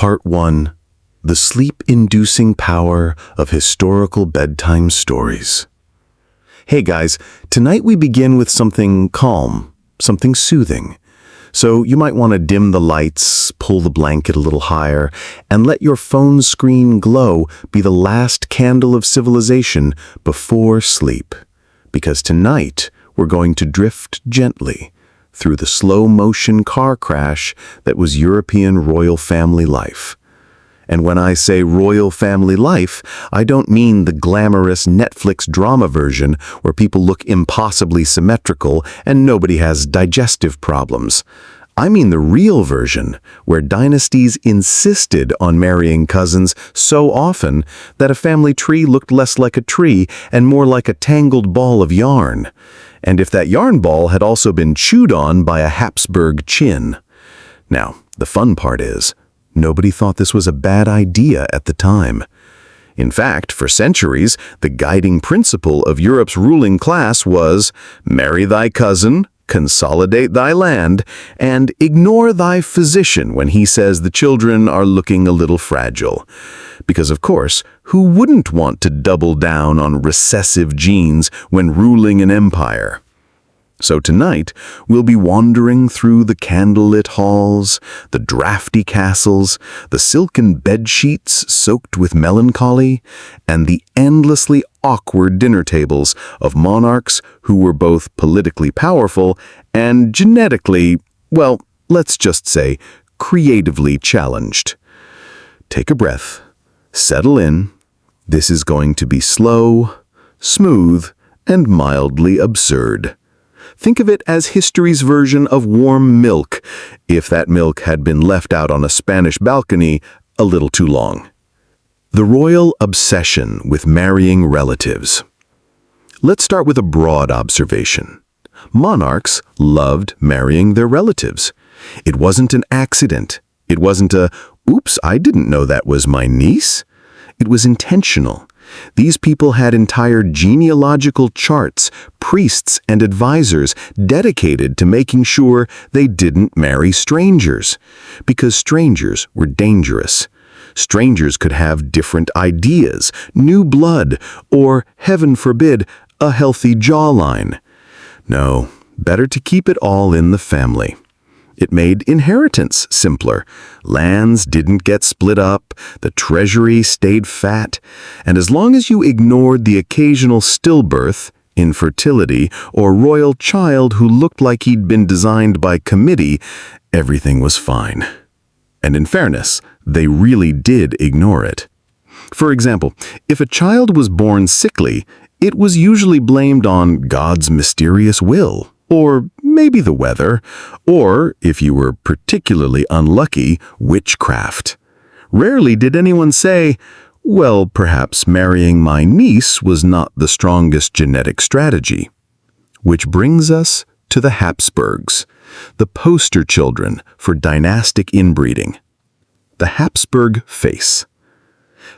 Part 1. The Sleep-Inducing Power of Historical Bedtime Stories. Hey guys, tonight we begin with something calm, something soothing. So you might want to dim the lights, pull the blanket a little higher, and let your phone screen glow be the last candle of civilization before sleep. Because tonight we're going to drift gently through the slow-motion car crash that was European royal family life. And when I say royal family life, I don't mean the glamorous Netflix drama version where people look impossibly symmetrical and nobody has digestive problems. I mean the real version, where dynasties insisted on marrying cousins so often that a family tree looked less like a tree and more like a tangled ball of yarn. And if that yarn ball had also been chewed on by a Habsburg chin. Now, the fun part is, nobody thought this was a bad idea at the time. In fact, for centuries, the guiding principle of Europe's ruling class was marry thy cousin, consolidate thy land, and ignore thy physician when he says the children are looking a little fragile. Because of course, who wouldn't want to double down on recessive genes when ruling an empire? So tonight, we'll be wandering through the candlelit halls, the drafty castles, the silken bedsheets soaked with melancholy, and the endlessly awkward dinner tables of monarchs who were both politically powerful and genetically, well, let's just say, creatively challenged. Take a breath, settle in. This is going to be slow, smooth, and mildly absurd. Think of it as history's version of warm milk, if that milk had been left out on a Spanish balcony a little too long. The royal obsession with marrying relatives. Let's start with a broad observation. Monarchs loved marrying their relatives. It wasn't an accident. It wasn't a, oops, I didn't know that was my niece. It was intentional. These people had entire genealogical charts, priests and advisors dedicated to making sure they didn't marry strangers, because strangers were dangerous. Strangers could have different ideas, new blood, or, heaven forbid, a healthy jawline. No, better to keep it all in the family. It made inheritance simpler. Lands didn't get split up, the treasury stayed fat, and as long as you ignored the occasional stillbirth, infertility, or royal child who looked like he'd been designed by committee, everything was fine. And in fairness, they really did ignore it. For example, if a child was born sickly, it was usually blamed on God's mysterious will. Or maybe the weather, or, if you were particularly unlucky, witchcraft. Rarely did anyone say, well, perhaps marrying my niece was not the strongest genetic strategy. Which brings us to the Habsburgs, the poster children for dynastic inbreeding. The Habsburg face.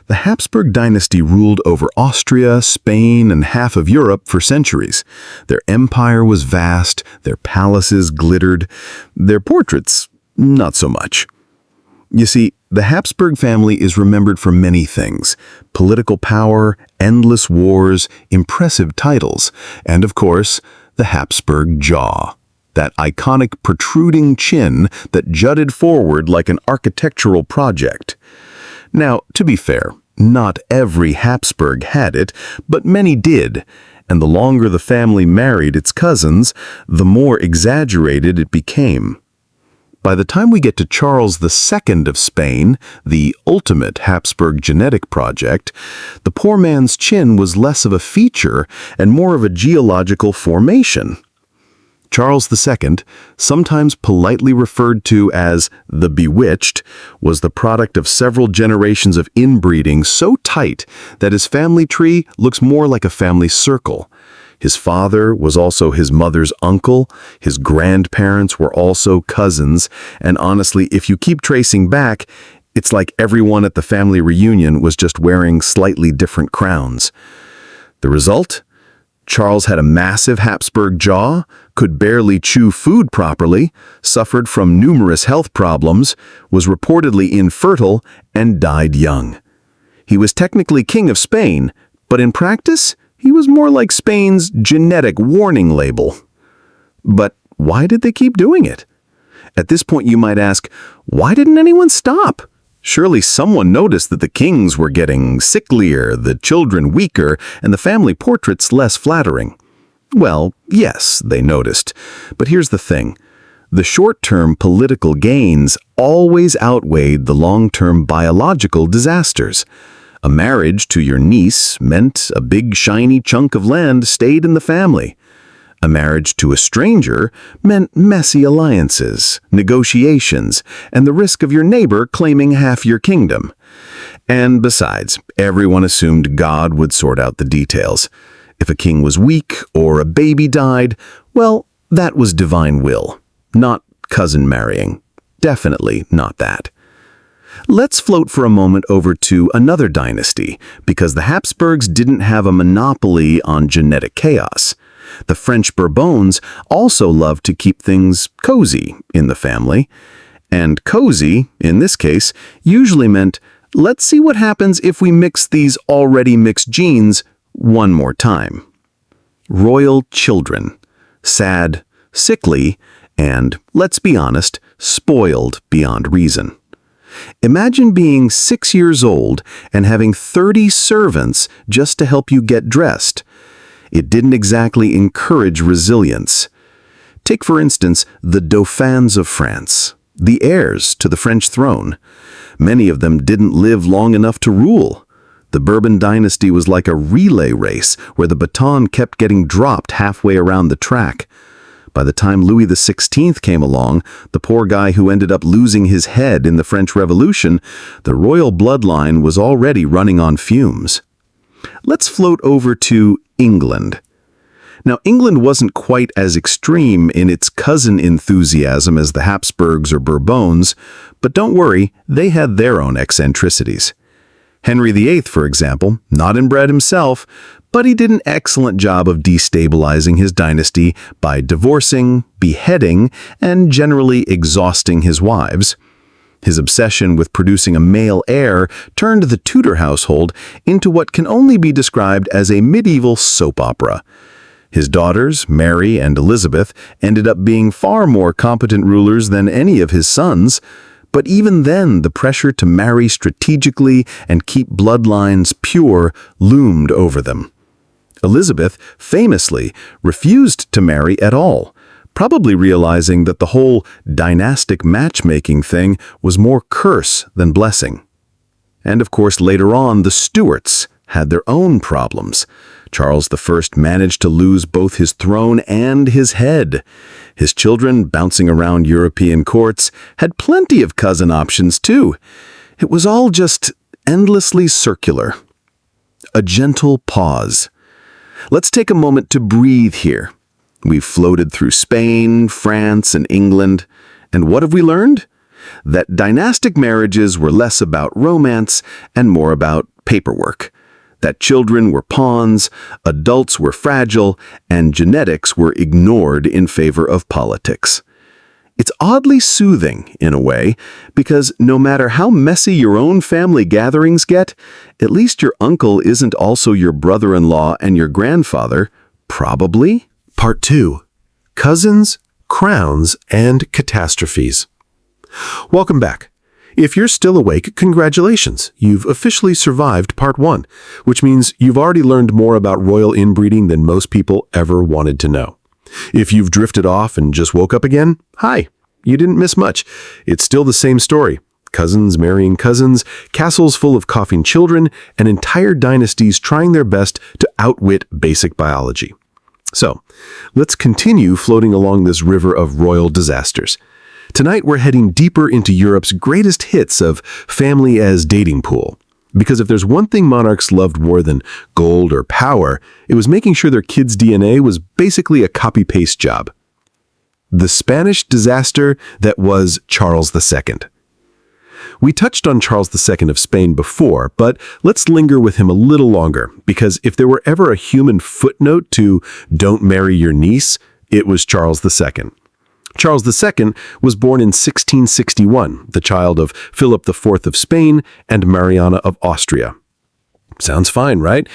The Habsburg dynasty ruled over Austria, Spain, and half of Europe for centuries. Their empire was vast, their palaces glittered, their portraits, not so much. You see, the Habsburg family is remembered for many things: political power, endless wars, impressive titles, and of course, the Habsburg jaw. That iconic protruding chin that jutted forward like an architectural project. Now, to be fair, not every Habsburg had it, but many did, and the longer the family married its cousins, the more exaggerated it became. By the time we get to Charles II of Spain, the ultimate Habsburg genetic project, the poor man's chin was less of a feature and more of a geological formation. Charles II, sometimes politely referred to as the Bewitched, was the product of several generations of inbreeding so tight that his family tree looks more like a family circle. His father was also his mother's uncle, his grandparents were also cousins, and honestly, if you keep tracing back, it's like everyone at the family reunion was just wearing slightly different crowns. The result? Charles had a massive Habsburg jaw, could barely chew food properly, suffered from numerous health problems, was reportedly infertile, and died young. He was technically king of Spain, but in practice, he was more like Spain's genetic warning label. But why did they keep doing it? At this point, you might ask, why didn't anyone stop? Surely someone noticed that the kings were getting sicklier, the children weaker, and the family portraits less flattering. Well, yes, they noticed. But here's the thing. The short-term political gains always outweighed the long-term biological disasters. A marriage to your niece meant a big shiny chunk of land stayed in the family. A marriage to a stranger meant messy alliances, negotiations, and the risk of your neighbor claiming half your kingdom. And besides, everyone assumed God would sort out the details. If a king was weak or a baby died, well, that was divine will, not cousin marrying. Definitely not that. Let's float for a moment over to another dynasty, because the Habsburgs didn't have a monopoly on genetic chaos. The French Bourbons also loved to keep things cozy in the family. And cozy, in this case, usually meant, let's see what happens if we mix these already mixed genes one more time. Royal children. Sad, sickly, and, let's be honest, spoiled beyond reason. Imagine being 6 years old and having 30 servants just to help you get dressed. It didn't exactly encourage resilience. Take, for instance, the Dauphins of France, the heirs to the French throne. Many of them didn't live long enough to rule. The Bourbon dynasty was like a relay race where the baton kept getting dropped halfway around the track. By the time Louis XVI came along, the poor guy who ended up losing his head in the French Revolution, the royal bloodline was already running on fumes. Let's float over to England. Now, England wasn't quite as extreme in its cousin enthusiasm as the Habsburgs or Bourbons, but don't worry, they had their own eccentricities. Henry VIII, for example, not inbred himself, but he did an excellent job of destabilizing his dynasty by divorcing, beheading, and generally exhausting his wives. His obsession with producing a male heir turned the Tudor household into what can only be described as a medieval soap opera. His daughters, Mary and Elizabeth, ended up being far more competent rulers than any of his sons, but even then the pressure to marry strategically and keep bloodlines pure loomed over them. Elizabeth famously refused to marry at all, probably realizing that the whole dynastic matchmaking thing was more curse than blessing. And of course, later on, the Stuarts had their own problems. Charles I managed to lose both his throne and his head. His children, bouncing around European courts, had plenty of cousin options too. It was all just endlessly circular. A gentle pause. Let's take a moment to breathe here. We've floated through Spain, France, and England, and what have we learned? That dynastic marriages were less about romance and more about paperwork. That children were pawns, adults were fragile, and genetics were ignored in favor of politics. It's oddly soothing, in a way, because no matter how messy your own family gatherings get, at least your uncle isn't also your brother-in-law and your grandfather, probably. Part 2. Cousins, Crowns, and Catastrophes. Welcome back. If you're still awake, congratulations. You've officially survived Part 1, which means you've already learned more about royal inbreeding than most people ever wanted to know. If you've drifted off and just woke up again, hi, you didn't miss much. It's still the same story. Cousins marrying cousins, castles full of coughing children, and entire dynasties trying their best to outwit basic biology. So, let's continue floating along this river of royal disasters. Tonight we're heading deeper into Europe's greatest hits of family as dating pool. Because if there's one thing monarchs loved more than gold or power, it was making sure their kids' DNA was basically a copy-paste job. The Spanish disaster that was Charles II. We touched on Charles II of Spain before, but let's linger with him a little longer, because if there were ever a human footnote to "don't marry your niece," it was Charles II. Charles II was born in 1661, the child of Philip IV of Spain and Mariana of Austria. Sounds fine, right?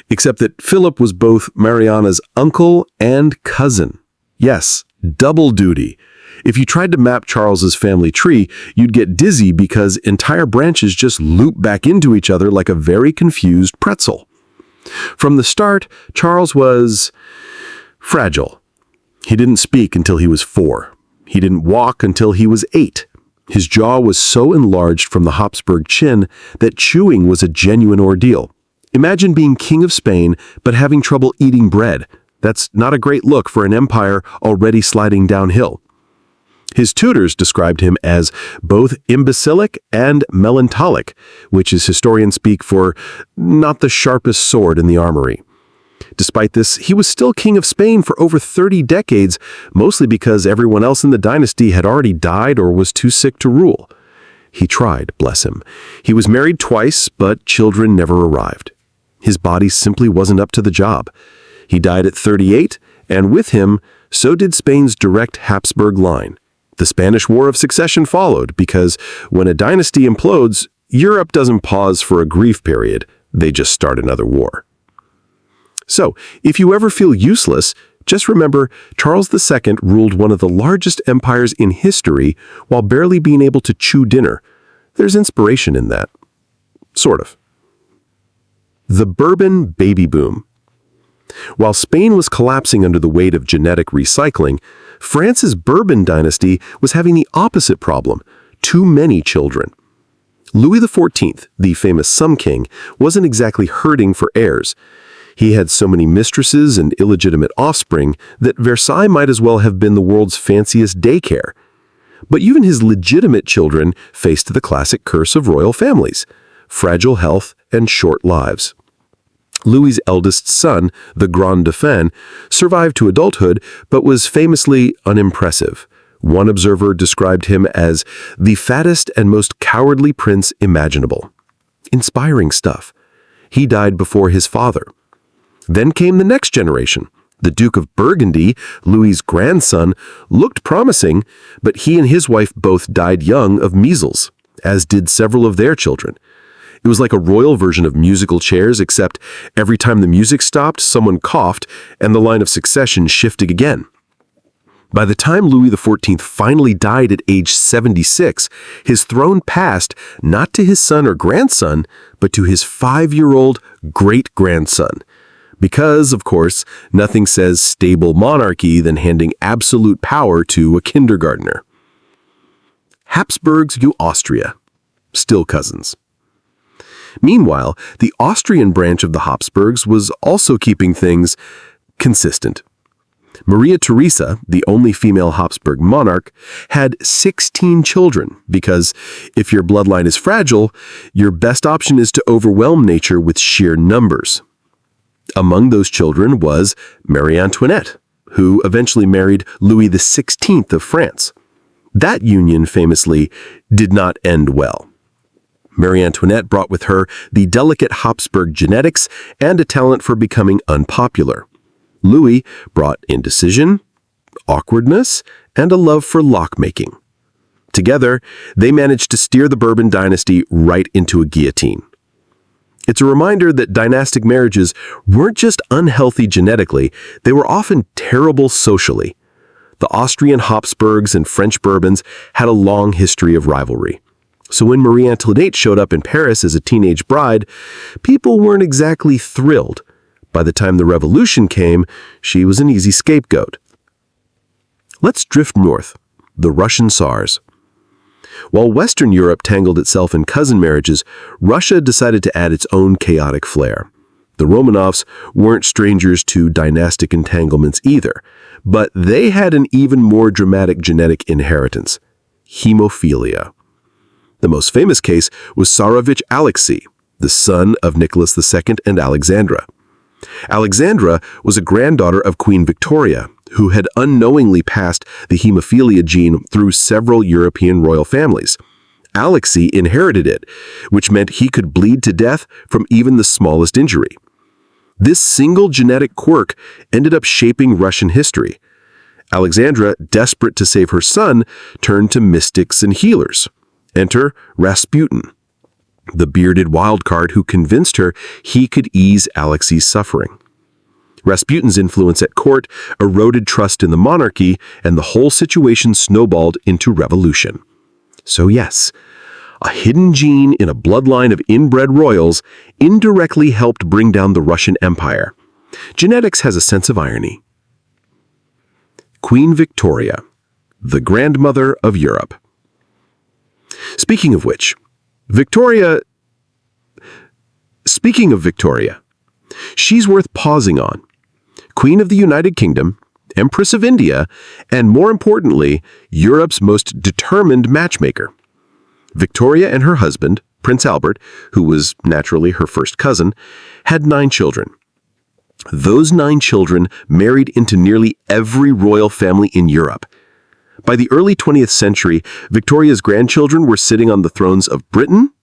Except that Philip was both Mariana's uncle and cousin. Yes, double duty. If you tried to map Charles's family tree, you'd get dizzy because entire branches just loop back into each other like a very confused pretzel. From the start, Charles was fragile. He didn't speak until he was 4. He didn't walk until he was 8. His jaw was so enlarged from the Habsburg chin that chewing was a genuine ordeal. Imagine being king of Spain, but having trouble eating bread. That's not a great look for an empire already sliding downhill. His tutors described him as both imbecilic and melancholic, which is historian speak for not the sharpest sword in the armory. Despite this, he was still king of Spain for over 30 decades, mostly because everyone else in the dynasty had already died or was too sick to rule. He tried, bless him. He was married twice, but children never arrived. His body simply wasn't up to the job. He died at 38, and with him, so did Spain's direct Habsburg line. The Spanish War of Succession followed because when a dynasty implodes, Europe doesn't pause for a grief period. They just start another war. So, if you ever feel useless, just remember Charles II ruled one of the largest empires in history while barely being able to chew dinner. There's inspiration in that. Sort of. The Bourbon baby boom. While Spain was collapsing under the weight of genetic recycling, France's Bourbon dynasty was having the opposite problem: too many children. Louis XIV, the famous Sun King, wasn't exactly hurting for heirs. He had so many mistresses and illegitimate offspring that Versailles might as well have been the world's fanciest daycare. But even his legitimate children faced the classic curse of royal families: fragile health and short lives. Louis's eldest son, the Grand Dauphin, survived to adulthood but was famously unimpressive. One observer described him as the fattest and most cowardly prince imaginable. Inspiring stuff. He died before his father. Then came the next generation. The Duke of Burgundy, Louis's grandson, looked promising, but he and his wife both died young of measles, as did several of their children. It was like a royal version of musical chairs, except every time the music stopped, someone coughed, and the line of succession shifted again. By the time Louis XIV finally died at age 76, his throne passed not to his son or grandson, but to his 5-year-old great-grandson. Because, of course, nothing says stable monarchy than handing absolute power to a kindergartner. Habsburgs u Austria. Still cousins. Meanwhile, the Austrian branch of the Habsburgs was also keeping things consistent. Maria Theresa, the only female Habsburg monarch, had 16 children because if your bloodline is fragile, your best option is to overwhelm nature with sheer numbers. Among those children was Marie Antoinette, who eventually married Louis XVI of France. That union famously did not end well. Marie Antoinette brought with her the delicate Habsburg genetics and a talent for becoming unpopular. Louis brought indecision, awkwardness, and a love for lock-making. Together, they managed to steer the Bourbon dynasty right into a guillotine. It's a reminder that dynastic marriages weren't just unhealthy genetically, they were often terrible socially. The Austrian Habsburgs and French Bourbons had a long history of rivalry. So when Marie Antoinette showed up in Paris as a teenage bride, people weren't exactly thrilled. By the time the revolution came, she was an easy scapegoat. Let's drift north, the Russian Tsars. While Western Europe tangled itself in cousin marriages, Russia decided to add its own chaotic flair. The Romanovs weren't strangers to dynastic entanglements either, but they had an even more dramatic genetic inheritance: hemophilia. The most famous case was Tsarevich Alexei, the son of Nicholas II and Alexandra. Alexandra was a granddaughter of Queen Victoria, who had unknowingly passed the hemophilia gene through several European royal families. Alexei inherited it, which meant he could bleed to death from even the smallest injury. This single genetic quirk ended up shaping Russian history. Alexandra, desperate to save her son, turned to mystics and healers. Enter Rasputin, the bearded wildcard who convinced her he could ease Alexei's suffering. Rasputin's influence at court eroded trust in the monarchy, and the whole situation snowballed into revolution. So yes, a hidden gene in a bloodline of inbred royals indirectly helped bring down the Russian Empire. Genetics has a sense of irony. Queen Victoria, the grandmother of Europe. Speaking of Victoria, she's worth pausing on. Queen of the United Kingdom, Empress of India, and more importantly, Europe's most determined matchmaker. Victoria and her husband, Prince Albert, who was naturally her first cousin, had 9 children. Those 9 children married into nearly every royal family in Europe. By the early 20th century, Victoria's grandchildren were sitting on the thrones of Britain,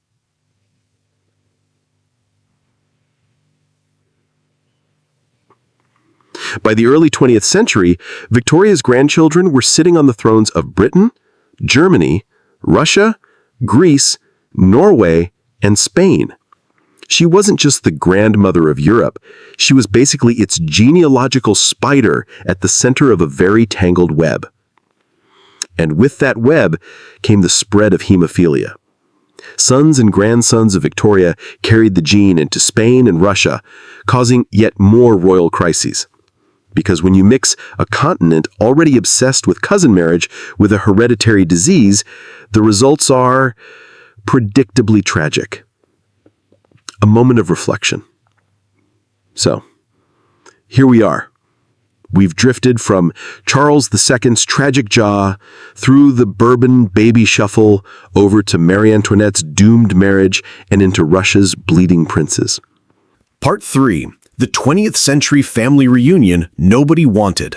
Germany, Russia, Greece, Norway, and Spain. She wasn't just the grandmother of Europe, she was basically its genealogical spider at the center of a very tangled web. And with that web came the spread of hemophilia. Sons and grandsons of Victoria carried the gene into Spain and Russia, causing yet more royal crises. Because when you mix a continent already obsessed with cousin marriage with a hereditary disease, the results are predictably tragic. A moment of reflection. So, here we are. We've drifted from Charles II's tragic jaw, through the Bourbon baby shuffle, over to Marie Antoinette's doomed marriage, and into Russia's bleeding princes. Part 3. The 20th century family reunion nobody wanted.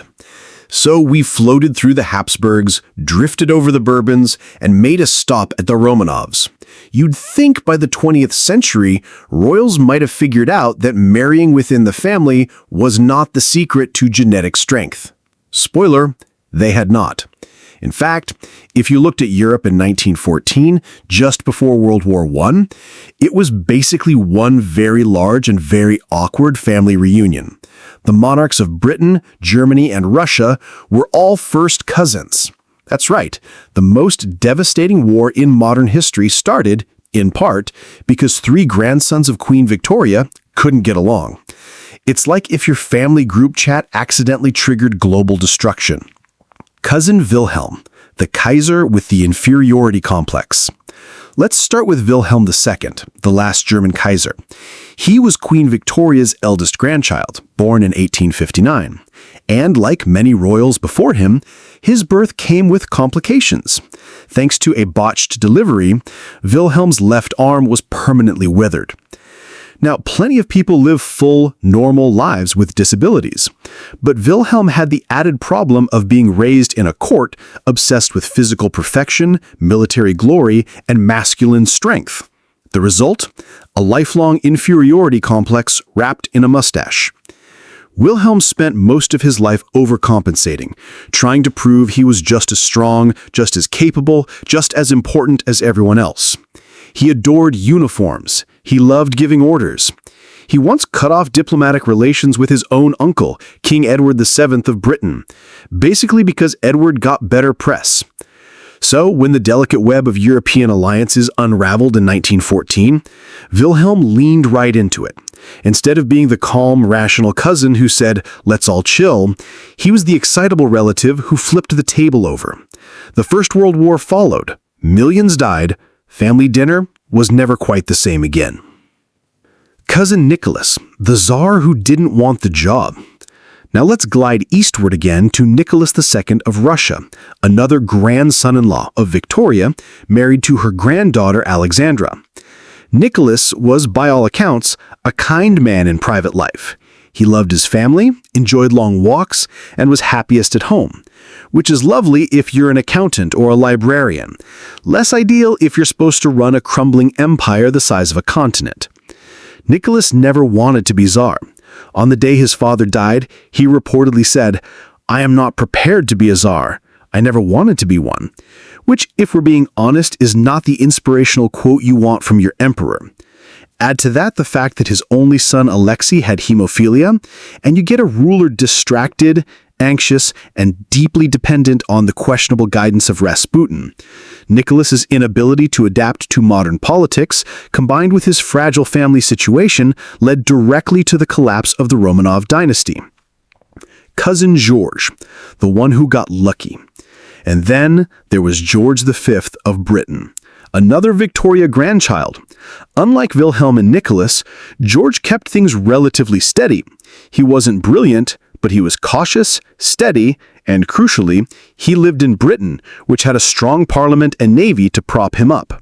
So we floated through the Habsburgs, drifted over the Bourbons, and made a stop at the Romanovs. You'd think by the 20th century, royals might have figured out that marrying within the family was not the secret to genetic strength. Spoiler, they had not. In fact, if you looked at Europe in 1914, just before World War I, it was basically one very large and very awkward family reunion. The monarchs of Britain, Germany, and Russia were all first cousins. That's right, the most devastating war in modern history started, in part, because 3 grandsons of Queen Victoria couldn't get along. It's like if your family group chat accidentally triggered global destruction. Cousin Wilhelm, the Kaiser with the inferiority complex. Let's start with Wilhelm II, the last German Kaiser. He was Queen Victoria's eldest grandchild, born in 1859. And like many royals before him, his birth came with complications. Thanks to a botched delivery, Wilhelm's left arm was permanently withered. Now, plenty of people live full, normal lives with disabilities. But Wilhelm had the added problem of being raised in a court obsessed with physical perfection, military glory, and masculine strength. The result? A lifelong inferiority complex wrapped in a mustache. Wilhelm spent most of his life overcompensating, trying to prove he was just as strong, just as capable, just as important as everyone else. He adored uniforms. He loved giving orders. He once cut off diplomatic relations with his own uncle, King Edward VII of Britain, basically because Edward got better press. So, when the delicate web of European alliances unraveled in 1914, Wilhelm leaned right into it. Instead of being the calm, rational cousin who said, "Let's all chill," he was the excitable relative who flipped the table over. The First World War followed. Millions died. Family dinner was never quite the same again. Cousin Nicholas, the Tsar who didn't want the job. Now let's glide eastward again to Nicholas II of Russia, another grandson-in-law of Victoria, married to her granddaughter Alexandra. Nicholas was, by all accounts, a kind man in private life. He loved his family, enjoyed long walks, and was happiest at home. which is lovely if you're an accountant or a librarian. Less ideal if you're supposed to run a crumbling empire the size of a continent. Nicholas never wanted to be Tsar. On the day his father died, he reportedly said, "I am not prepared to be a Tsar. I never wanted to be one." Which, if we're being honest, is not the inspirational quote you want from your emperor. Add to that the fact that his only son Alexei had hemophilia, and you get a ruler distracted, anxious, and deeply dependent on the questionable guidance of Rasputin. Nicholas's inability to adapt to modern politics, combined with his fragile family situation, led directly to the collapse of the Romanov dynasty. Cousin George, the one who got lucky. And then there was George V of Britain, another Victoria grandchild. Unlike Wilhelm and Nicholas, George kept things relatively steady. He wasn't brilliant, but he was cautious, steady, and crucially, he lived in Britain, which had a strong parliament and navy to prop him up.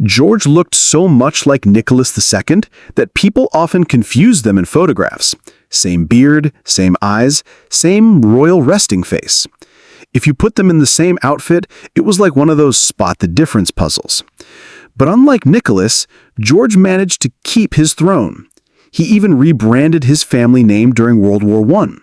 George looked so much like Nicholas II that people often confused them in photographs. Same beard, same eyes, same royal resting face. If you put them in the same outfit, it was like one of those spot the difference puzzles. But unlike Nicholas, George managed to keep his throne. He even rebranded his family name during World War I.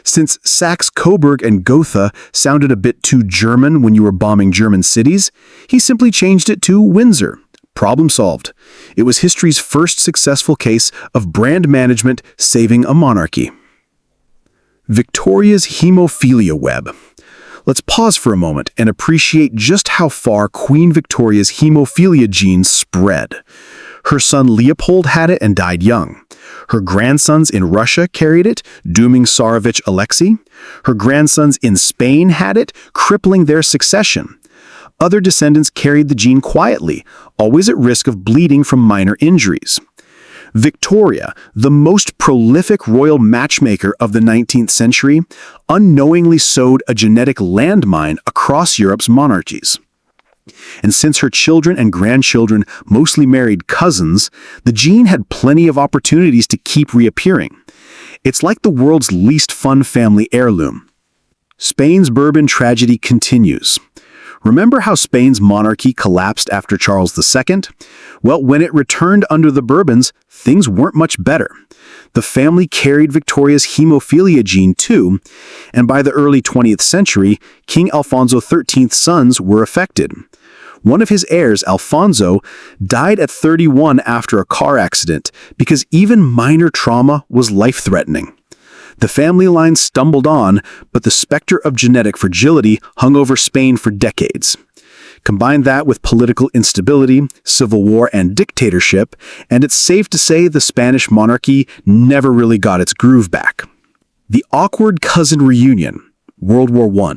Since Saxe-Coburg and Gotha sounded a bit too German when you were bombing German cities, he simply changed it to Windsor. Problem solved. It was history's first successful case of brand management saving a monarchy. Victoria's hemophilia web. Let's pause for a moment and appreciate just how far Queen Victoria's hemophilia gene spread. Her son Leopold had it and died young. Her grandsons in Russia carried it, dooming Tsarevich Alexei. Her grandsons in Spain had it, crippling their succession. Other descendants carried the gene quietly, always at risk of bleeding from minor injuries. Victoria, the most prolific royal matchmaker of the 19th century, unknowingly sowed a genetic landmine across Europe's monarchies. And since her children and grandchildren mostly married cousins, the gene had plenty of opportunities to keep reappearing. It's like the world's least fun family heirloom. Spain's Bourbon tragedy continues. Remember how Spain's monarchy collapsed after Charles II? Well, when it returned under the Bourbons, things weren't much better. The family carried Victoria's hemophilia gene too, and by the early 20th century, King Alfonso XIII's sons were affected. One of his heirs, Alfonso, died at 31 after a car accident because even minor trauma was life-threatening. The family line stumbled on, but the specter of genetic fragility hung over Spain for decades. Combine that with political instability, civil war, and dictatorship, and it's safe to say the Spanish monarchy never really got its groove back. The awkward cousin reunion, World War I.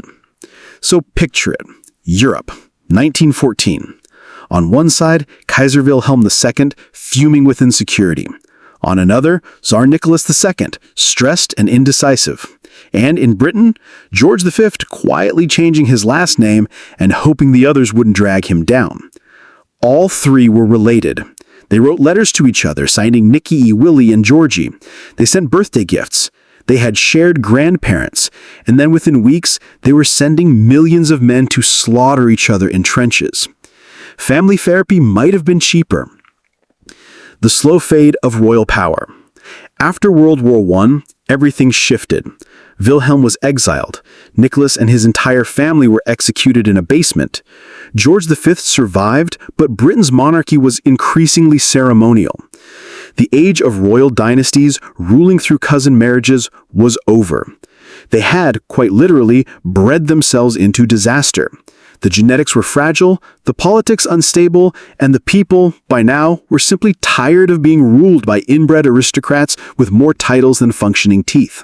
So picture it, Europe, 1914. On one side, Kaiser Wilhelm II, fuming with insecurity. On another, Tsar Nicholas II, stressed and indecisive. And in Britain, George V quietly changing his last name and hoping the others wouldn't drag him down. All three were related. They wrote letters to each other, signing Nicky, Willie, and Georgie. They sent birthday gifts. They had shared grandparents. And then within weeks, they were sending millions of men to slaughter each other in trenches. Family therapy might have been cheaper. The slow fade of royal power. After World War I, everything shifted. Wilhelm was exiled. Nicholas and his entire family were executed in a basement. George V survived, but Britain's monarchy was increasingly ceremonial. The age of royal dynasties ruling through cousin marriages was over. They had, quite literally, bred themselves into disaster. The genetics were fragile, the politics unstable, and the people, by now, were simply tired of being ruled by inbred aristocrats with more titles than functioning teeth.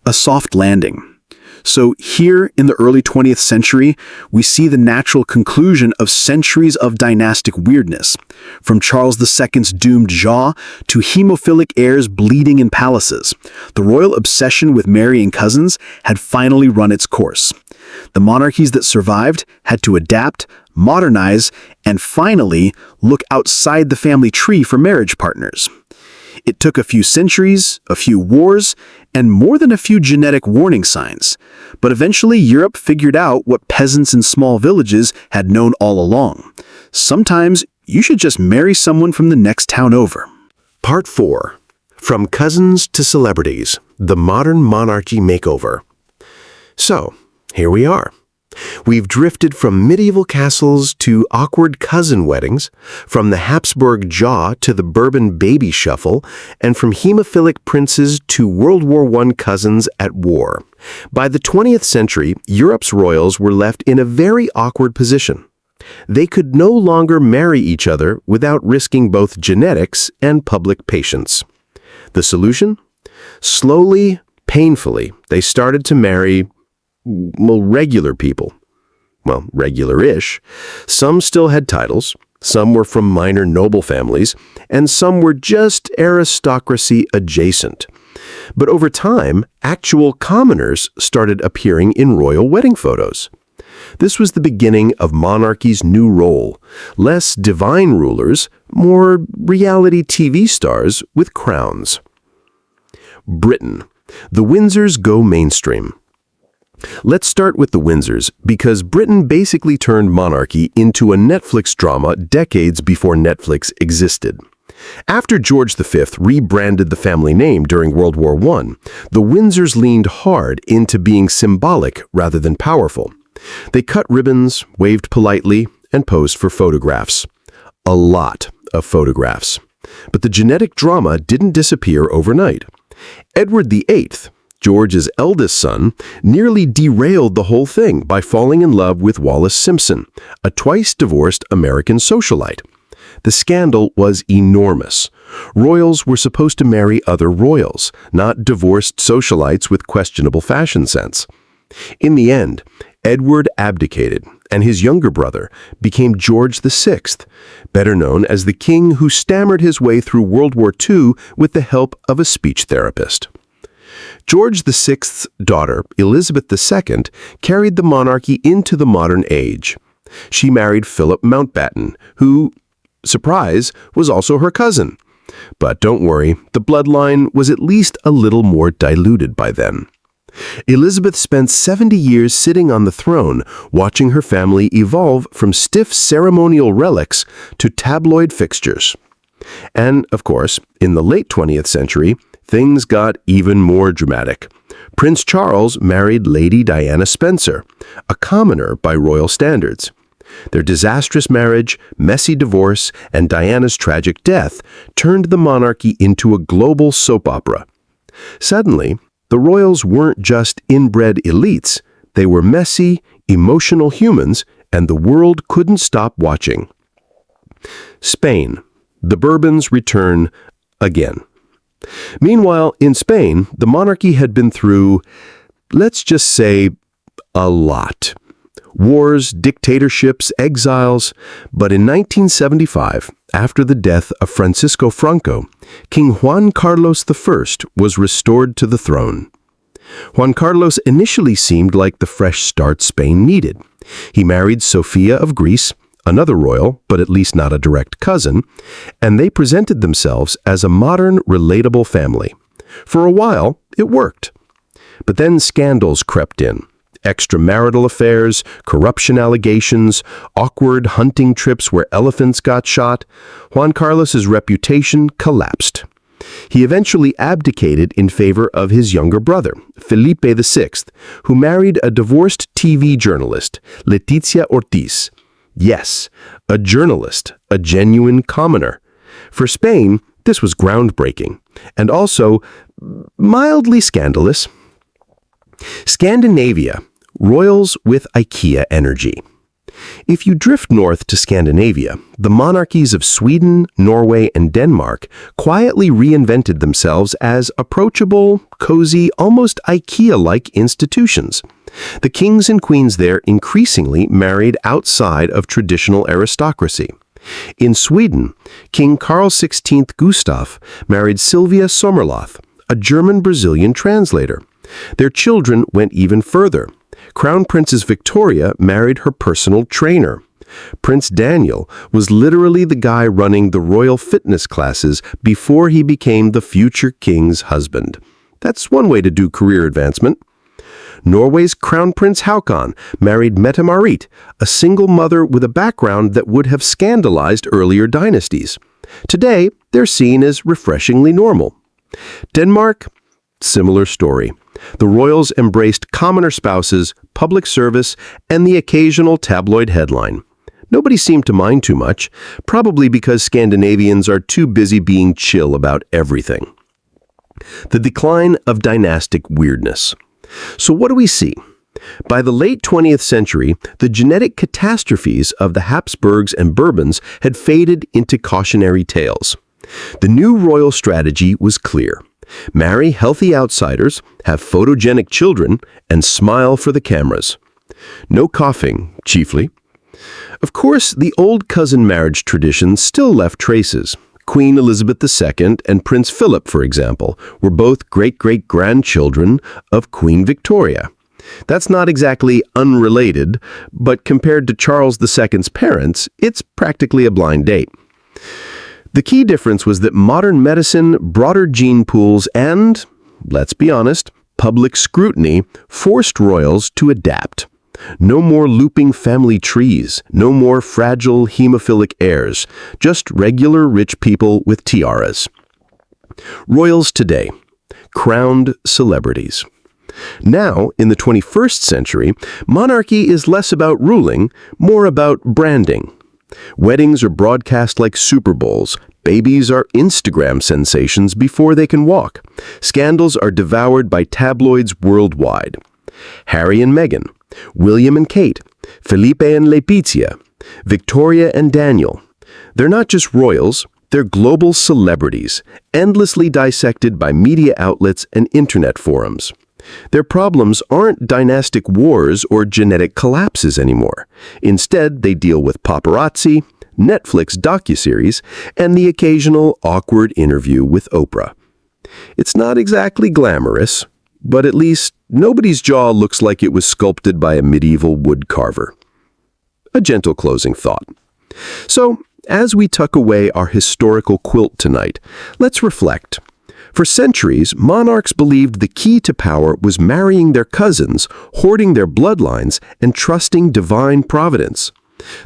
A soft landing. So here in the early 20th century, we see the natural conclusion of centuries of dynastic weirdness, from Charles II's doomed jaw to hemophilic heirs bleeding in palaces. The royal obsession with marrying cousins had finally run its course. The monarchies that survived had to adapt, modernize, and finally look outside the family tree for marriage partners. It took a few centuries, a few wars, and more than a few genetic warning signs. But eventually Europe figured out what peasants in small villages had known all along. Sometimes you should just marry someone from the next town over. Part 4. From Cousins to Celebrities, the Modern Monarchy Makeover. So, here we are. We've drifted from medieval castles to awkward cousin weddings, from the Habsburg jaw to the Bourbon baby shuffle, and from hemophilic princes to World War I cousins at war. By the 20th century, Europe's royals were left in a very awkward position. They could no longer marry each other without risking both genetics and public patience. The solution? Slowly, painfully, they started to marry regular people. Well, regular-ish. Some still had titles, some were from minor noble families, and some were just aristocracy adjacent. But over time, actual commoners started appearing in royal wedding photos. This was the beginning of monarchy's new role. Less divine rulers, more reality TV stars with crowns. Britain. The Windsors go mainstream. Let's start with the Windsors, because Britain basically turned monarchy into a Netflix drama decades before Netflix existed. After George V rebranded the family name during World War I, the Windsors leaned hard into being symbolic rather than powerful. They cut ribbons, waved politely, and posed for photographs. A lot of photographs. But the genetic drama didn't disappear overnight. Edward VIII, George's eldest son, nearly derailed the whole thing by falling in love with Wallis Simpson, a twice-divorced American socialite. The scandal was enormous. Royals were supposed to marry other royals, not divorced socialites with questionable fashion sense. In the end, Edward abdicated, and his younger brother became George VI, better known as the king who stammered his way through World War II with the help of a speech therapist. George VI's daughter, Elizabeth II, carried the monarchy into the modern age. She married Philip Mountbatten, who, surprise, was also her cousin. But don't worry, the bloodline was at least a little more diluted by then. Elizabeth spent 70 years sitting on the throne, watching her family evolve from stiff ceremonial relics to tabloid fixtures. And, of course, in the late 20th century, things got even more dramatic. Prince Charles married Lady Diana Spencer, a commoner by royal standards. Their disastrous marriage, messy divorce, and Diana's tragic death turned the monarchy into a global soap opera. Suddenly, the royals weren't just inbred elites, they were messy, emotional humans, and the world couldn't stop watching. Spain. The Bourbons return again. Meanwhile, in Spain, the monarchy had been through, let's just say, a lot. Wars, dictatorships, exiles. But in 1975, after the death of Francisco Franco, King Juan Carlos I was restored to the throne. Juan Carlos initially seemed like the fresh start Spain needed. He married Sofia of Greece, another royal, but at least not a direct cousin, and they presented themselves as a modern, relatable family. For a while, it worked. But then scandals crept in. Extramarital affairs, corruption allegations, awkward hunting trips where elephants got shot. Juan Carlos's reputation collapsed. He eventually abdicated in favor of his younger brother, Felipe VI, who married a divorced TV journalist, Leticia Ortiz. Yes, a journalist, a genuine commoner. For Spain, this was groundbreaking, and also mildly scandalous. Scandinavia. Royals with IKEA energy. If you drift north to Scandinavia, the monarchies of Sweden, Norway, and Denmark quietly reinvented themselves as approachable, cozy, almost IKEA-like institutions. The kings and queens there increasingly married outside of traditional aristocracy. In Sweden, King Carl XVI Gustaf married Sylvia Sommerlath, a German-Brazilian translator. Their children went even further. Crown Princess Victoria married her personal trainer. Prince Daniel was literally the guy running the royal fitness classes before he became the future king's husband. That's one way to do career advancement. Norway's Crown Prince Haakon married Mette-Marit, a single mother with a background that would have scandalized earlier dynasties. Today, they're seen as refreshingly normal. Denmark, similar story. The royals embraced commoner spouses, public service, and the occasional tabloid headline. Nobody seemed to mind too much, probably because Scandinavians are too busy being chill about everything. The decline of dynastic weirdness. So what do we see? By the late 20th century, the genetic catastrophes of the Habsburgs and Bourbons had faded into cautionary tales. The new royal strategy was clear. Marry healthy outsiders, have photogenic children, and smile for the cameras. No coughing, chiefly. Of course, the old cousin marriage tradition still left traces. Queen Elizabeth II and Prince Philip, for example, were both great-great-grandchildren of Queen Victoria. That's not exactly unrelated, but compared to Charles II's parents, it's practically a blind date. The key difference was that modern medicine, broader gene pools, and, let's be honest, public scrutiny forced royals to adapt. No more looping family trees, no more fragile hemophilic heirs, just regular rich people with tiaras. Royals today, crowned celebrities. Now, in the 21st century, monarchy is less about ruling, more about branding. Weddings are broadcast like Super Bowls. Babies are Instagram sensations before they can walk. Scandals are devoured by tabloids worldwide. Harry and Meghan, William and Kate, Felipe and Letizia, Victoria and Daniel. They're not just royals, they're global celebrities, endlessly dissected by media outlets and internet forums. Their problems aren't dynastic wars or genetic collapses anymore. Instead, they deal with paparazzi, Netflix docuseries, and the occasional awkward interview with Oprah. It's not exactly glamorous, but at least nobody's jaw looks like it was sculpted by a medieval woodcarver. A gentle closing thought. So, as we tuck away our historical quilt tonight, let's reflect. For centuries, monarchs believed the key to power was marrying their cousins, hoarding their bloodlines, and trusting divine providence.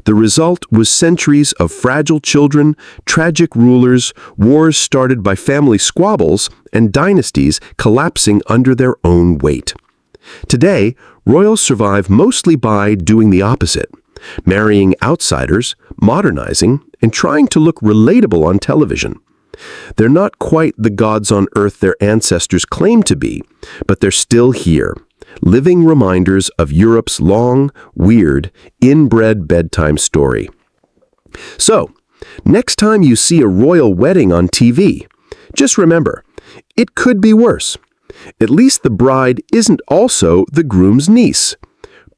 The result was centuries of fragile children, tragic rulers, wars started by family squabbles, and dynasties collapsing under their own weight. Today, royals survive mostly by doing the opposite, marrying outsiders, modernizing, and trying to look relatable on television. They're not quite the gods on earth their ancestors claimed to be, but they're still here, living reminders of Europe's long, weird, inbred bedtime story. So, next time you see a royal wedding on TV, just remember, it could be worse. At least the bride isn't also the groom's niece.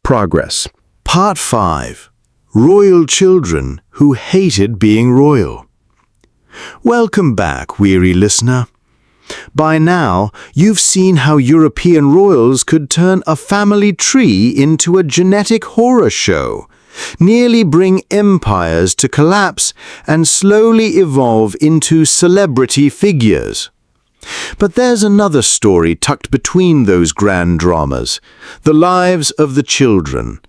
Progress. Part 5. Royal Children Who Hated Being Royal. Welcome back, weary listener. By now, you've seen how European royals could turn a family tree into a genetic horror show, nearly bring empires to collapse, and slowly evolve into celebrity figures. But there's another story tucked between those grand dramas, the lives of the children,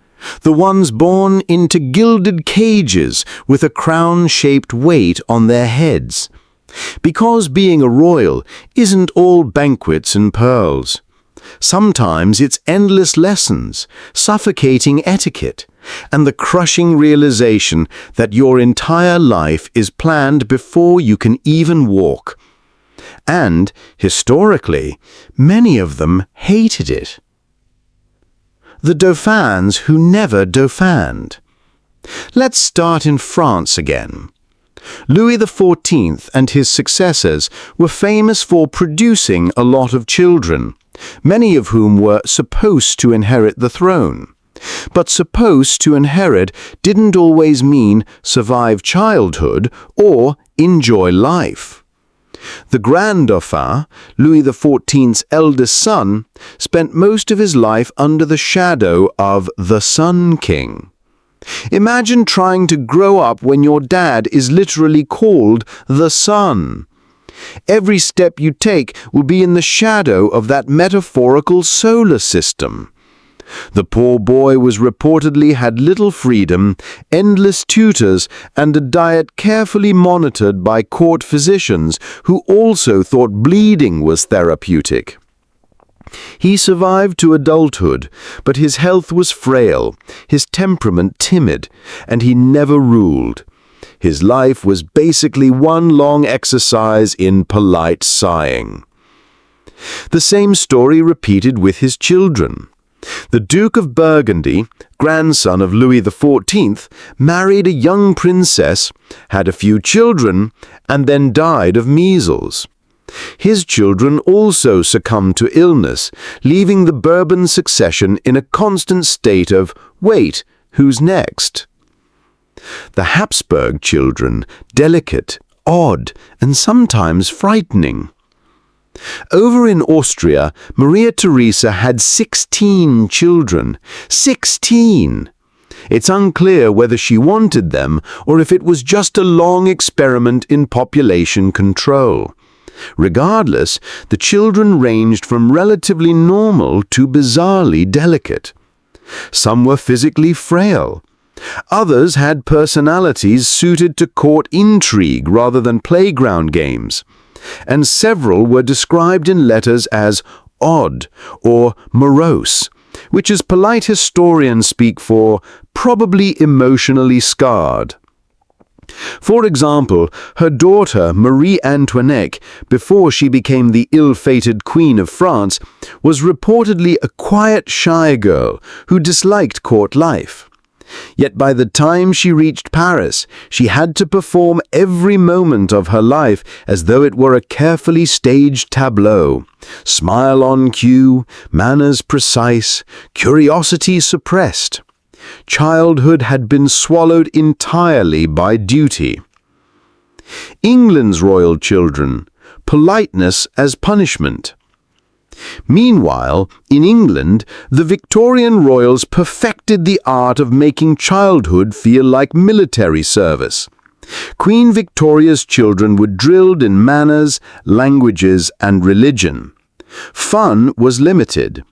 the ones born into gilded cages with a crown-shaped weight on their heads. Because being a royal isn't all banquets and pearls. Sometimes it's endless lessons, suffocating etiquette, and the crushing realization that your entire life is planned before you can even walk. And, historically, many of them hated it. The dauphins who never dauphined. Let's start in France again. Louis XIV and his successors were famous for producing a lot of children, many of whom were supposed to inherit the throne. But supposed to inherit didn't always mean survive childhood or enjoy life. The Grand Dauphin, Louis XIV's eldest son, spent most of his life under the shadow of the Sun King. Imagine trying to grow up when your dad is literally called the sun. Every step you take will be in the shadow of that metaphorical solar system. The poor boy was reportedly had little freedom, endless tutors, and a diet carefully monitored by court physicians who also thought bleeding was therapeutic. He survived to adulthood, but his health was frail, his temperament timid, and he never ruled. His life was basically one long exercise in polite sighing. The same story repeated with his children. The Duke of Burgundy, grandson of Louis XIV, married a young princess, had a few children, and then died of measles. His children also succumbed to illness, leaving the Bourbon succession in a constant state of, wait, who's next? The Habsburg children, delicate, odd, and sometimes frightening. Over in Austria, Maria Theresa had 16 children. 16! It's unclear whether she wanted them or if it was just a long experiment in population control. Regardless, the children ranged from relatively normal to bizarrely delicate. Some were physically frail. Others had personalities suited to court intrigue rather than playground games. And several were described in letters as odd or morose, which is polite historians speak for probably emotionally scarred. For example, her daughter Marie Antoinette, before she became the ill-fated Queen of France, was reportedly a quiet, shy girl who disliked court life. Yet by the time she reached Paris, she had to perform every moment of her life as though it were a carefully staged tableau. Smile on cue, manners precise, curiosity suppressed. Childhood had been swallowed entirely by duty. England's royal children, politeness as punishment. Meanwhile, in England, the Victorian royals perfected the art of making childhood feel like military service. Queen Victoria's children were drilled in manners, languages, and religion. Fun was limited.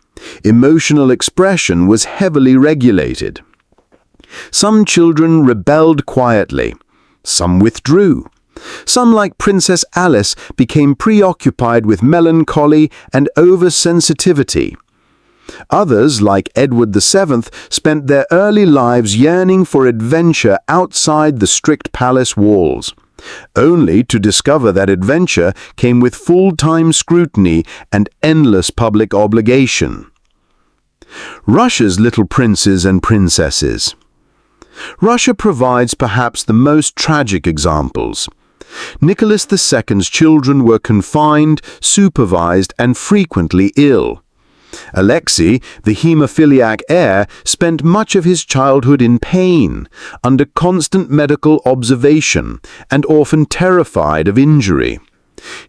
Emotional expression was heavily regulated. Some children rebelled quietly. Some withdrew. Some, like Princess Alice, became preoccupied with melancholy and oversensitivity. Others, like Edward VII, spent their early lives yearning for adventure outside the strict palace walls, only to discover that adventure came with full-time scrutiny and endless public obligation. Russia's little princes and princesses. Russia provides perhaps the most tragic examples. Nicholas II's children were confined, supervised, and frequently ill. Alexei, the hemophiliac heir, spent much of his childhood in pain, under constant medical observation, and often terrified of injury.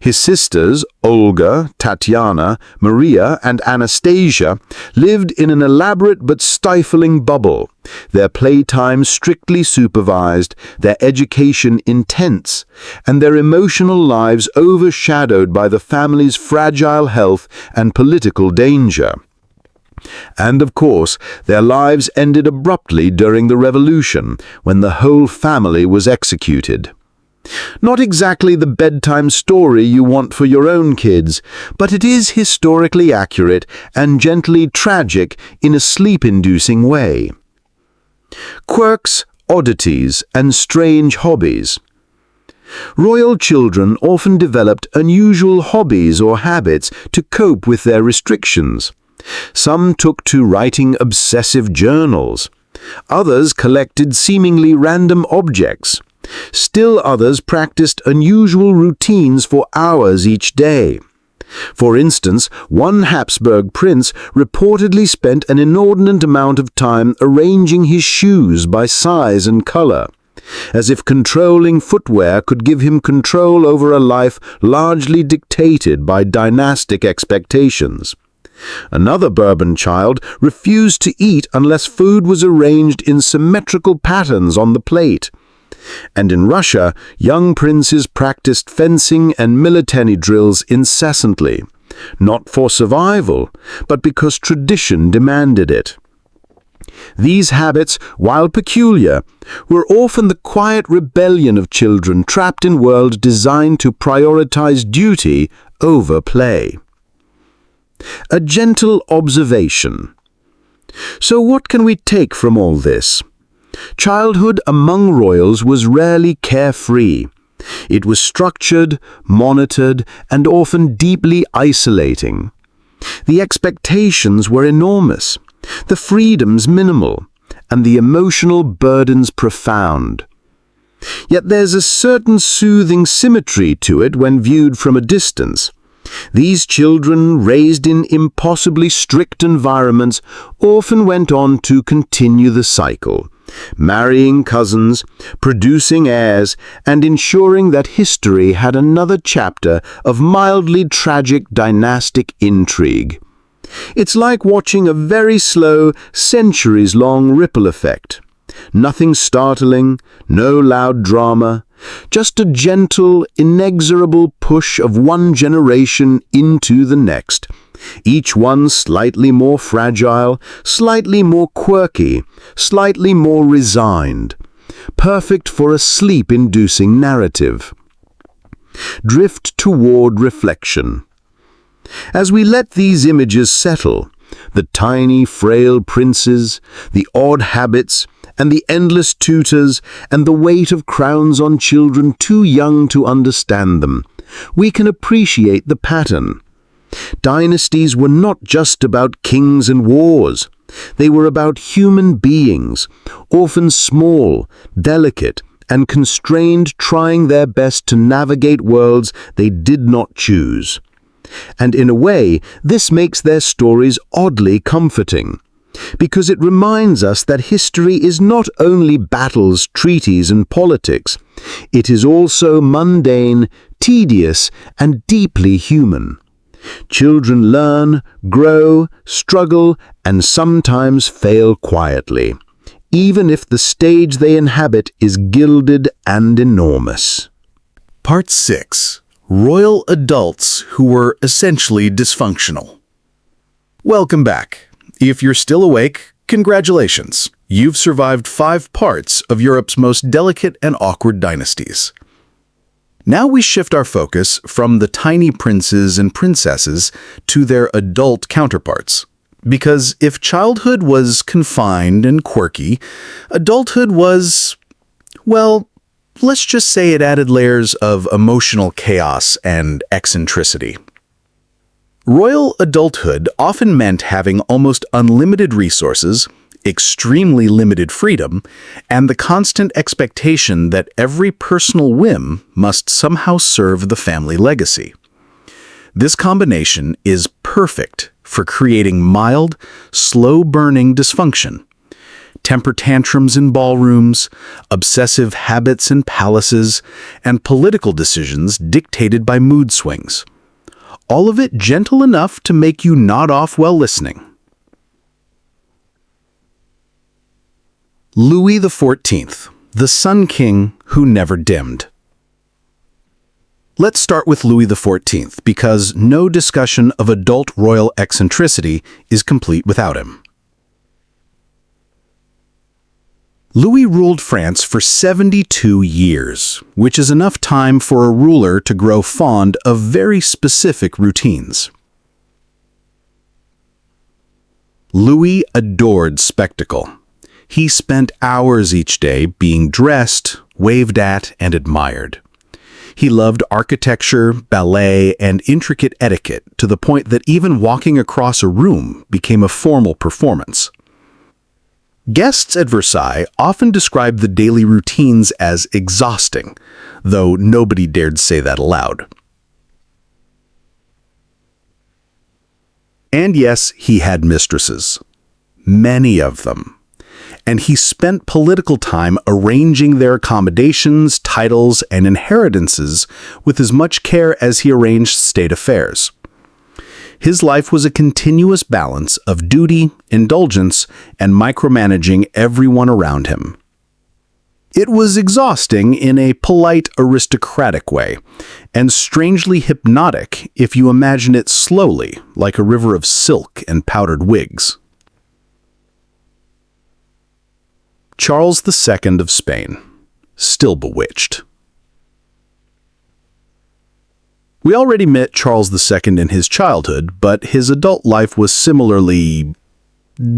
His sisters, Olga, Tatiana, Maria, and Anastasia, lived in an elaborate but stifling bubble, their playtime strictly supervised, their education intense, and their emotional lives overshadowed by the family's fragile health and political danger. And of course, their lives ended abruptly during the Revolution, when the whole family was executed. Not exactly the bedtime story you want for your own kids, but it is historically accurate and gently tragic in a sleep-inducing way. Quirks, oddities, and strange hobbies. Royal children often developed unusual hobbies or habits to cope with their restrictions. Some took to writing obsessive journals. Others collected seemingly random objects. Still others practiced unusual routines for hours each day. For instance, one Habsburg prince reportedly spent an inordinate amount of time arranging his shoes by size and color, as if controlling footwear could give him control over a life largely dictated by dynastic expectations. Another Bourbon child refused to eat unless food was arranged in symmetrical patterns on the plate. And in Russia, young princes practiced fencing and military drills incessantly, not for survival, but because tradition demanded it. These habits, while peculiar, were often the quiet rebellion of children trapped in a world designed to prioritize duty over play. A gentle observation. So what can we take from all this? Childhood among royals was rarely carefree. It was structured, monitored, and often deeply isolating. The expectations were enormous, the freedoms minimal, and the emotional burdens profound. Yet there's a certain soothing symmetry to it when viewed from a distance. These children, raised in impossibly strict environments, often went on to continue the cycle, marrying cousins, producing heirs, and ensuring that history had another chapter of mildly tragic dynastic intrigue. It's like watching a very slow, centuries-long ripple effect. Nothing startling, no loud drama, just a gentle, inexorable push of one generation into the next, each one slightly more fragile, slightly more quirky, slightly more resigned, perfect for a sleep-inducing narrative. Drift toward reflection. As we let these images settle, the tiny, frail princes, the odd habits, and the endless tutors, and the weight of crowns on children too young to understand them, we can appreciate the pattern. Dynasties were not just about kings and wars. They were about human beings, often small, delicate, and constrained, trying their best to navigate worlds they did not choose. And in a way, this makes their stories oddly comforting, because it reminds us that history is not only battles, treaties, and politics. It is also mundane, tedious, and deeply human. Children learn, grow, struggle, and sometimes fail quietly, even if the stage they inhabit is gilded and enormous. Part 6. Royal adults who were essentially dysfunctional. Welcome back. If you're still awake, congratulations. You've survived 5 parts of Europe's most delicate and awkward dynasties. Now we shift our focus from the tiny princes and princesses to their adult counterparts. Because if childhood was confined and quirky, adulthood was, well, let's just say it added layers of emotional chaos and eccentricity. Royal adulthood often meant having almost unlimited resources, extremely limited freedom, and the constant expectation that every personal whim must somehow serve the family legacy. This combination is perfect for creating mild, slow-burning dysfunction. Temper tantrums in ballrooms, obsessive habits in palaces, and political decisions dictated by mood swings. All of it gentle enough to make you nod off while listening. Louis XIV, the Sun King who never dimmed. Let's start with Louis XIV, because no discussion of adult royal eccentricity is complete without him. Louis ruled France for 72 years, which is enough time for a ruler to grow fond of very specific routines. Louis adored spectacle. He spent hours each day being dressed, waved at, and admired. He loved architecture, ballet, and intricate etiquette to the point that even walking across a room became a formal performance. Guests at Versailles often described the daily routines as exhausting, though nobody dared say that aloud. And yes, he had mistresses. Many of them. And he spent political time arranging their accommodations, titles, and inheritances with as much care as he arranged state affairs. His life was a continuous balance of duty, indulgence, and micromanaging everyone around him. It was exhausting in a polite, aristocratic way, and strangely hypnotic if you imagine it slowly, like a river of silk and powdered wigs. Charles II of Spain, still bewitched. We already met Charles II in his childhood, but his adult life was similarly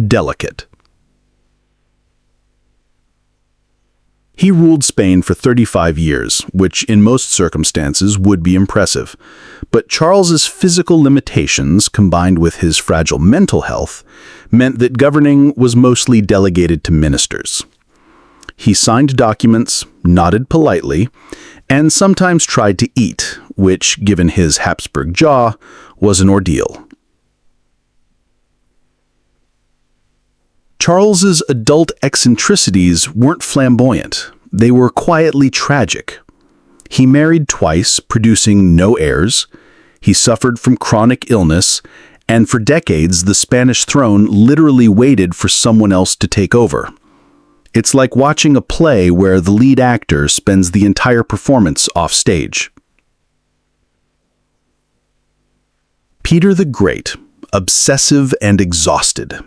delicate. He ruled Spain for 35 years, which in most circumstances would be impressive. But Charles's physical limitations, combined with his fragile mental health, meant that governing was mostly delegated to ministers. He signed documents, nodded politely, and sometimes tried to eat, which, given his Habsburg jaw, was an ordeal. Charles's adult eccentricities weren't flamboyant. They were quietly tragic. He married twice, producing no heirs. He suffered from chronic illness, and for decades the Spanish throne literally waited for someone else to take over. It's like watching a play where the lead actor spends the entire performance off stage. Peter the Great, obsessive and exhausted.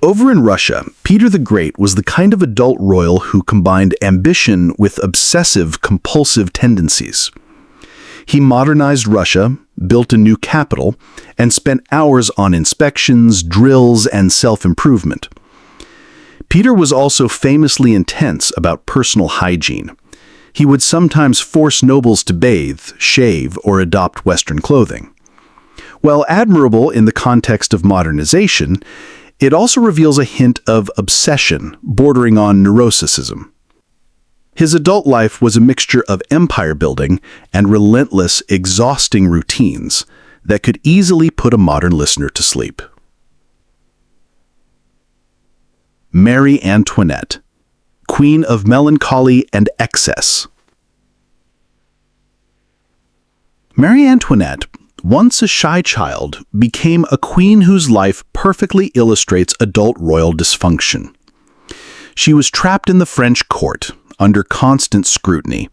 Over in Russia, Peter the Great was the kind of adult royal who combined ambition with obsessive-compulsive tendencies. He modernized Russia, built a new capital, and spent hours on inspections, drills, and self-improvement. Peter was also famously intense about personal hygiene. He would sometimes force nobles to bathe, shave, or adopt Western clothing. While admirable in the context of modernization, it also reveals a hint of obsession, bordering on neuroticism. His adult life was a mixture of empire building and relentless, exhausting routines that could easily put a modern listener to sleep. Marie Antoinette, Queen of Melancholy and Excess. Marie Antoinette, once a shy child, became a queen whose life perfectly illustrates adult royal dysfunction. She was trapped in the French court, under constant scrutiny,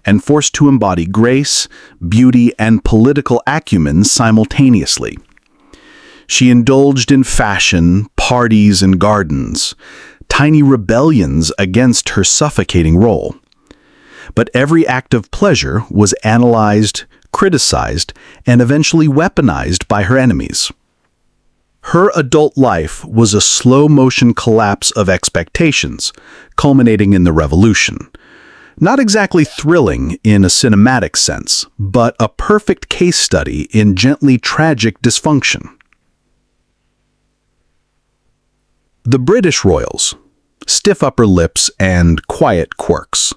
and forced to embody grace, beauty, and political acumen simultaneously. She indulged in fashion, parties, and gardens, tiny rebellions against her suffocating role. But every act of pleasure was analyzed, criticized, and eventually weaponized by her enemies. Her adult life was a slow-motion collapse of expectations, culminating in the revolution. Not exactly thrilling in a cinematic sense, but a perfect case study in gently tragic dysfunction. The British royals, stiff upper lips and quiet quirks.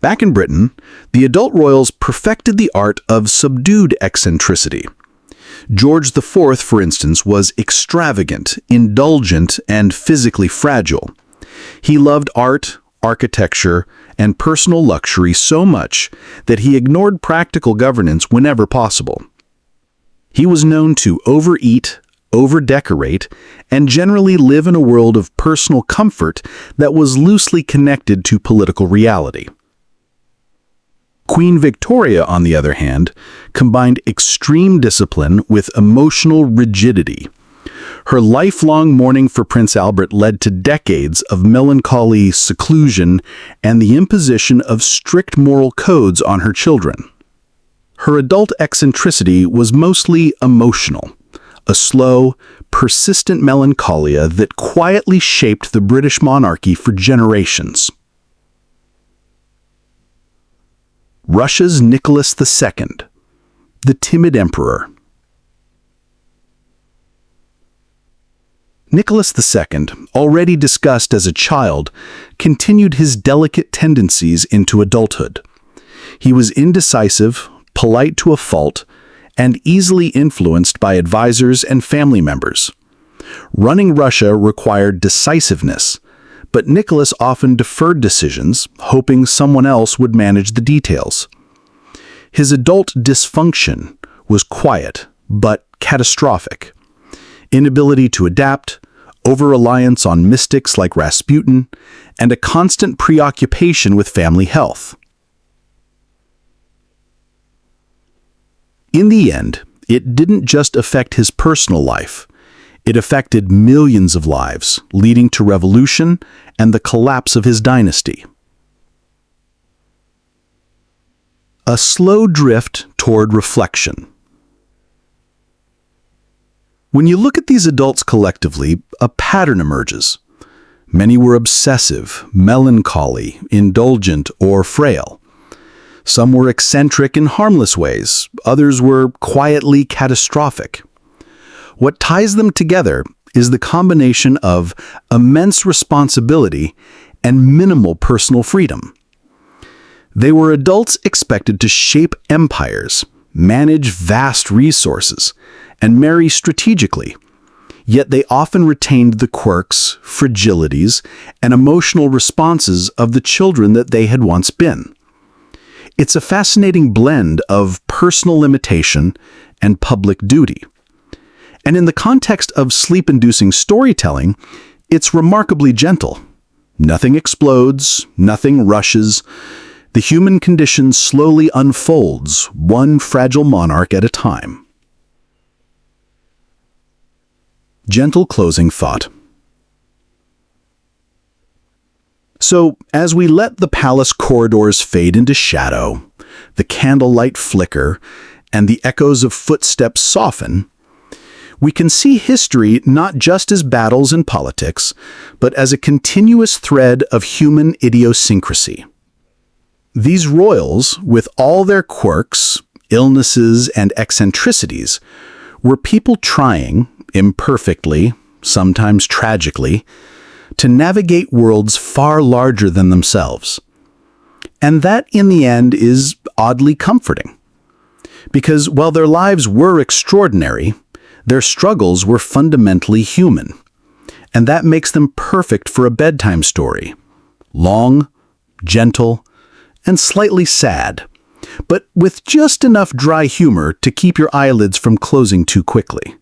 Back in Britain, the adult royals perfected the art of subdued eccentricity. George IV, for instance, was extravagant, indulgent, and physically fragile. He loved art, architecture, and personal luxury so much that he ignored practical governance whenever possible. He was known to overeat, over-decorate, and generally live in a world of personal comfort that was loosely connected to political reality. Queen Victoria, on the other hand, combined extreme discipline with emotional rigidity. Her lifelong mourning for Prince Albert led to decades of melancholy seclusion and the imposition of strict moral codes on her children. Her adult eccentricity was mostly emotional, a slow, persistent melancholia that quietly shaped the British monarchy for generations. Russia's Nicholas II, the timid emperor. Nicholas II, already discussed as a child, continued his delicate tendencies into adulthood. He was indecisive, polite to a fault, and easily influenced by advisors and family members. Running Russia required decisiveness, but Nicholas often deferred decisions, hoping someone else would manage the details. His adult dysfunction was quiet, but catastrophic. Inability to adapt, over-reliance on mystics like Rasputin, and a constant preoccupation with family health. In the end, it didn't just affect his personal life. It affected millions of lives, leading to revolution and the collapse of his dynasty. A slow drift toward reflection. When you look at these adults collectively, a pattern emerges. Many were obsessive, melancholy, indulgent, or frail. Some were eccentric in harmless ways, others were quietly catastrophic. What ties them together is the combination of immense responsibility and minimal personal freedom. They were adults expected to shape empires, manage vast resources, and marry strategically. Yet they often retained the quirks, fragilities, and emotional responses of the children that they had once been. It's a fascinating blend of personal limitation and public duty. And in the context of sleep-inducing storytelling, it's remarkably gentle. Nothing explodes, nothing rushes. The human condition slowly unfolds, one fragile monarch at a time. Gentle closing thought. So, as we let the palace corridors fade into shadow, the candlelight flicker, and the echoes of footsteps soften, we can see history not just as battles and politics, but as a continuous thread of human idiosyncrasy. These royals, with all their quirks, illnesses, and eccentricities, were people trying, imperfectly, sometimes tragically, to navigate worlds far larger than themselves. And that, in the end, is oddly comforting. Because while their lives were extraordinary, their struggles were fundamentally human. And that makes them perfect for a bedtime story. Long, gentle, and slightly sad, but with just enough dry humor to keep your eyelids from closing too quickly.